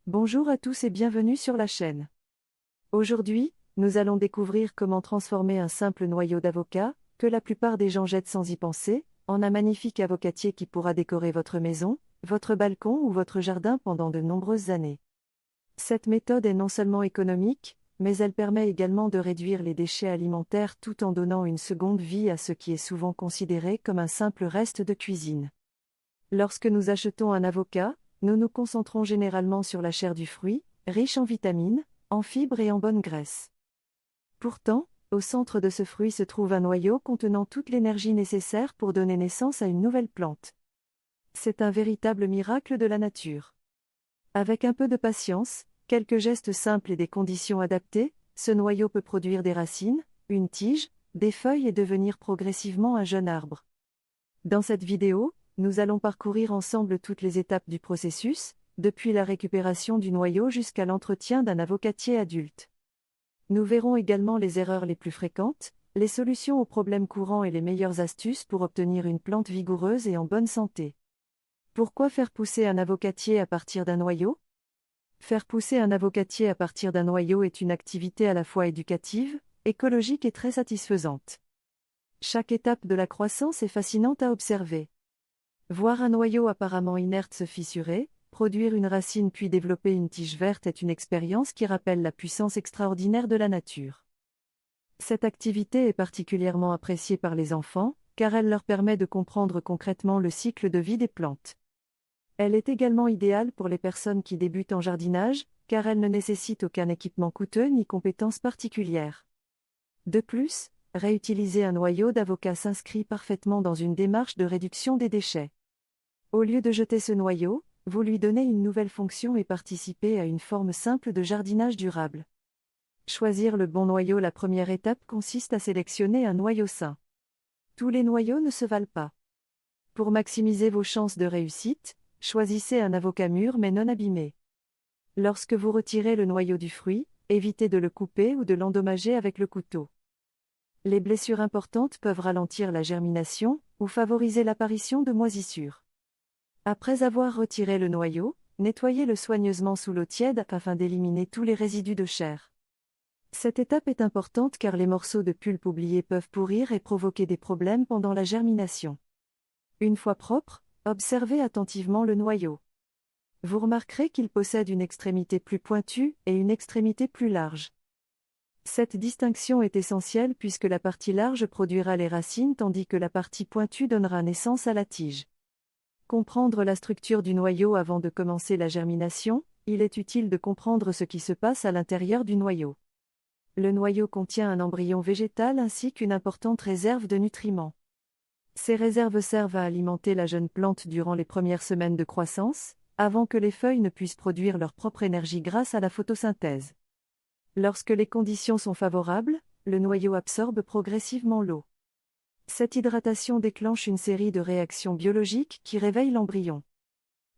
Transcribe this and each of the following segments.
Bonjour à tous et bienvenue sur la chaîne. Aujourd'hui, nous allons découvrir comment transformer un simple noyau d'avocat, que la plupart des gens jettent sans y penser, en un magnifique avocatier qui pourra décorer votre maison, votre balcon ou votre jardin pendant de nombreuses années. Cette méthode est non seulement économique, mais elle permet également de réduire les déchets alimentaires tout en donnant une seconde vie à ce qui est souvent considéré comme un simple reste de cuisine. Lorsque nous achetons un avocat, nous nous concentrons généralement sur la chair du fruit, riche en vitamines, en fibres et en bonnes graisses. Pourtant, au centre de ce fruit se trouve un noyau contenant toute l'énergie nécessaire pour donner naissance à une nouvelle plante. C'est un véritable miracle de la nature. Avec un peu de patience, quelques gestes simples et des conditions adaptées, ce noyau peut produire des racines, une tige, des feuilles et devenir progressivement un jeune arbre. Dans cette vidéo, nous allons parcourir ensemble toutes les étapes du processus, depuis la récupération du noyau jusqu'à l'entretien d'un avocatier adulte. Nous verrons également les erreurs les plus fréquentes, les solutions aux problèmes courants et les meilleures astuces pour obtenir une plante vigoureuse et en bonne santé. Pourquoi faire pousser un avocatier à partir d'un noyau ? Faire pousser un avocatier à partir d'un noyau est une activité à la fois éducative, écologique et très satisfaisante. Chaque étape de la croissance est fascinante à observer. Voir un noyau apparemment inerte se fissurer, produire une racine puis développer une tige verte est une expérience qui rappelle la puissance extraordinaire de la nature. Cette activité est particulièrement appréciée par les enfants, car elle leur permet de comprendre concrètement le cycle de vie des plantes. Elle est également idéale pour les personnes qui débutent en jardinage, car elle ne nécessite aucun équipement coûteux ni compétences particulières. De plus, réutiliser un noyau d'avocat s'inscrit parfaitement dans une démarche de réduction des déchets. Au lieu de jeter ce noyau, vous lui donnez une nouvelle fonction et participez à une forme simple de jardinage durable. Choisir le bon noyau. La première étape consiste à sélectionner un noyau sain. Tous les noyaux ne se valent pas. Pour maximiser vos chances de réussite, choisissez un avocat mûr mais non abîmé. Lorsque vous retirez le noyau du fruit, évitez de le couper ou de l'endommager avec le couteau. Les blessures importantes peuvent ralentir la germination ou favoriser l'apparition de moisissures. Après avoir retiré le noyau, nettoyez-le soigneusement sous l'eau tiède afin d'éliminer tous les résidus de chair. Cette étape est importante car les morceaux de pulpe oubliés peuvent pourrir et provoquer des problèmes pendant la germination. Une fois propre, observez attentivement le noyau. Vous remarquerez qu'il possède une extrémité plus pointue et une extrémité plus large. Cette distinction est essentielle puisque la partie large produira les racines tandis que la partie pointue donnera naissance à la tige. Comprendre la structure du noyau avant de commencer la germination, il est utile de comprendre ce qui se passe à l'intérieur du noyau. Le noyau contient un embryon végétal ainsi qu'une importante réserve de nutriments. Ces réserves servent à alimenter la jeune plante durant les premières semaines de croissance, avant que les feuilles ne puissent produire leur propre énergie grâce à la photosynthèse. Lorsque les conditions sont favorables, le noyau absorbe progressivement l'eau. Cette hydratation déclenche une série de réactions biologiques qui réveillent l'embryon.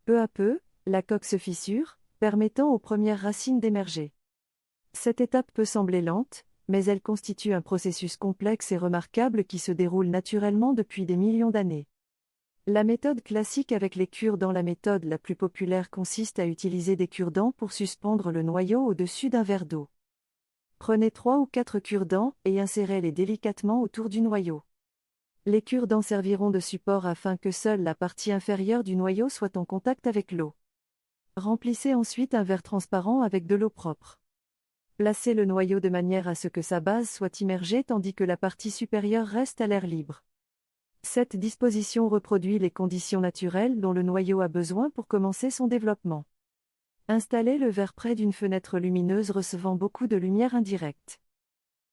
Peu à peu, la coque se fissure, permettant aux premières racines d'émerger. Cette étape peut sembler lente, mais elle constitue un processus complexe et remarquable qui se déroule naturellement depuis des millions d'années. La méthode classique avec les cure-dents. La méthode la plus populaire consiste à utiliser des cure-dents pour suspendre le noyau au-dessus d'un verre d'eau. Prenez 3 ou 4 cure-dents et insérez-les délicatement autour du noyau. Les cure-dents serviront de support afin que seule la partie inférieure du noyau soit en contact avec l'eau. Remplissez ensuite un verre transparent avec de l'eau propre. Placez le noyau de manière à ce que sa base soit immergée tandis que la partie supérieure reste à l'air libre. Cette disposition reproduit les conditions naturelles dont le noyau a besoin pour commencer son développement. Installez le verre près d'une fenêtre lumineuse recevant beaucoup de lumière indirecte.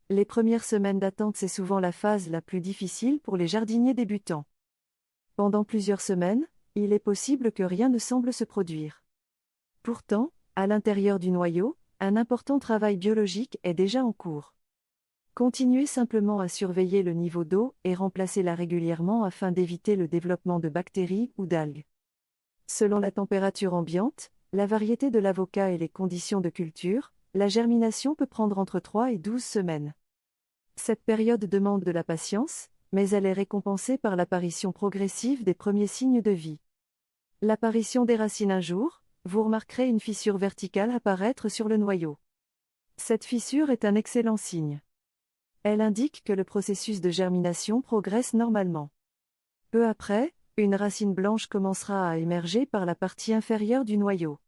Les premières semaines d'attente, c'est souvent la phase la plus difficile pour les jardiniers débutants. Pendant plusieurs semaines, il est possible que rien ne semble se produire. Pourtant, à l'intérieur du noyau, un important travail biologique est déjà en cours. Continuez simplement à surveiller le niveau d'eau et remplacez-la régulièrement afin d'éviter le développement de bactéries ou d'algues. Selon la température ambiante, la variété de l'avocat et les conditions de culture, la germination peut prendre entre 3 et 12 semaines. Cette période demande de la patience, mais elle est récompensée par l'apparition progressive des premiers signes de vie. L'apparition des racines un jour, vous remarquerez une fissure verticale apparaître sur le noyau. Cette fissure est un excellent signe. Elle indique que le processus de germination progresse normalement. Peu après, une racine blanche commencera à émerger par la partie inférieure du noyau.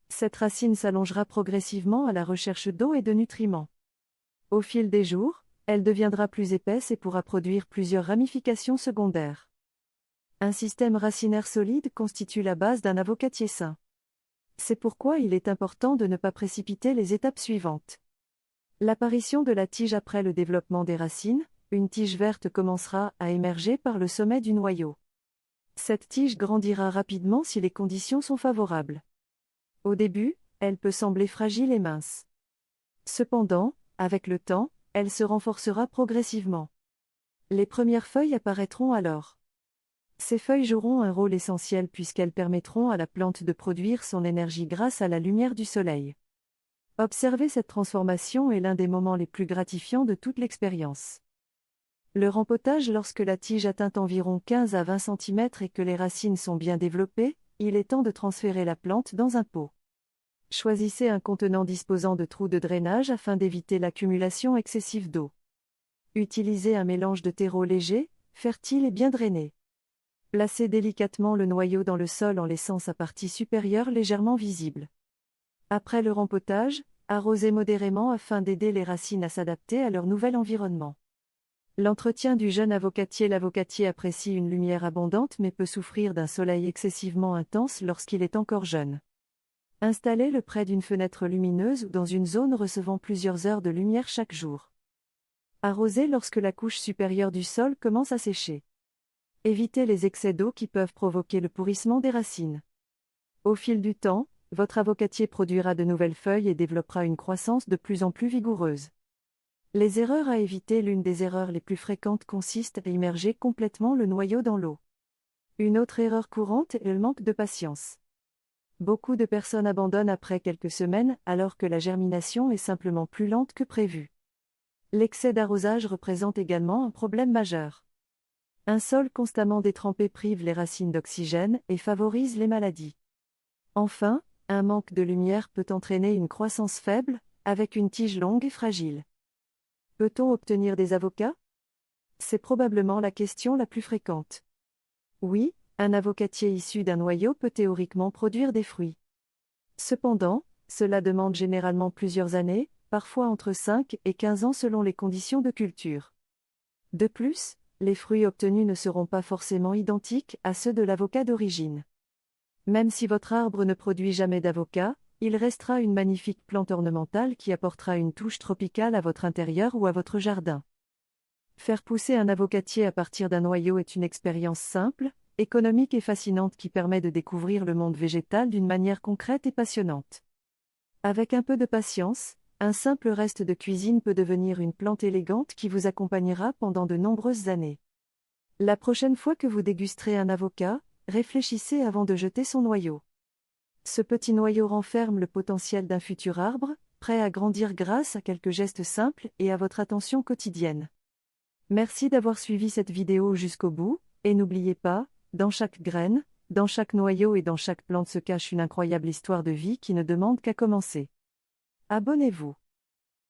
Cette racine s'allongera progressivement à la recherche d'eau et de nutriments. Au fil des jours, elle deviendra plus épaisse et pourra produire plusieurs ramifications secondaires. Un système racinaire solide constitue la base d'un avocatier sain. C'est pourquoi il est important de ne pas précipiter les étapes suivantes. L'apparition de la tige après le développement des racines, une tige verte commencera à émerger par le sommet du noyau. Cette tige grandira rapidement si les conditions sont favorables. Au début, elle peut sembler fragile et mince. Cependant, avec le temps, elle se renforcera progressivement. Les premières feuilles apparaîtront alors. Ces feuilles joueront un rôle essentiel puisqu'elles permettront à la plante de produire son énergie grâce à la lumière du soleil. Observer cette transformation est l'un des moments les plus gratifiants de toute l'expérience. Le rempotage lorsque la tige atteint environ 15 à 20 cm et que les racines sont bien développées, il est temps de transférer la plante dans un pot. Choisissez un contenant disposant de trous de drainage afin d'éviter l'accumulation excessive d'eau. Utilisez un mélange de terreau léger, fertile et bien drainé. Placez délicatement le noyau dans le sol en laissant sa partie supérieure légèrement visible. Après le rempotage, arrosez modérément afin d'aider les racines à s'adapter à leur nouvel environnement. L'entretien du jeune avocatier. L'avocatier apprécie une lumière abondante mais peut souffrir d'un soleil excessivement intense lorsqu'il est encore jeune. Installez-le près d'une fenêtre lumineuse ou dans une zone recevant plusieurs heures de lumière chaque jour. Arrosez lorsque la couche supérieure du sol commence à sécher. Évitez les excès d'eau qui peuvent provoquer le pourrissement des racines. Au fil du temps, votre avocatier produira de nouvelles feuilles et développera une croissance de plus en plus vigoureuse. Les erreurs à éviter. L'une des erreurs les plus fréquentes consiste à immerger complètement le noyau dans l'eau. Une autre erreur courante est le manque de patience. Beaucoup de personnes abandonnent après quelques semaines alors que la germination est simplement plus lente que prévu. L'excès d'arrosage représente également un problème majeur. Un sol constamment détrempé prive les racines d'oxygène et favorise les maladies. Enfin, un manque de lumière peut entraîner une croissance faible, avec une tige longue et fragile. Peut-on obtenir des avocats? C'est probablement la question la plus fréquente. Oui, un avocatier issu d'un noyau peut théoriquement produire des fruits. Cependant, cela demande généralement plusieurs années, parfois entre 5 et 15 ans selon les conditions de culture. De plus, les fruits obtenus ne seront pas forcément identiques à ceux de l'avocat d'origine. Même si votre arbre ne produit jamais d'avocat, il restera une magnifique plante ornementale qui apportera une touche tropicale à votre intérieur ou à votre jardin. Faire pousser un avocatier à partir d'un noyau est une expérience simple, économique et fascinante qui permet de découvrir le monde végétal d'une manière concrète et passionnante. Avec un peu de patience, un simple reste de cuisine peut devenir une plante élégante qui vous accompagnera pendant de nombreuses années. La prochaine fois que vous dégusterez un avocat, réfléchissez avant de jeter son noyau. Ce petit noyau renferme le potentiel d'un futur arbre, prêt à grandir grâce à quelques gestes simples et à votre attention quotidienne. Merci d'avoir suivi cette vidéo jusqu'au bout, et n'oubliez pas, dans chaque graine, dans chaque noyau et dans chaque plante se cache une incroyable histoire de vie qui ne demande qu'à commencer. Abonnez-vous.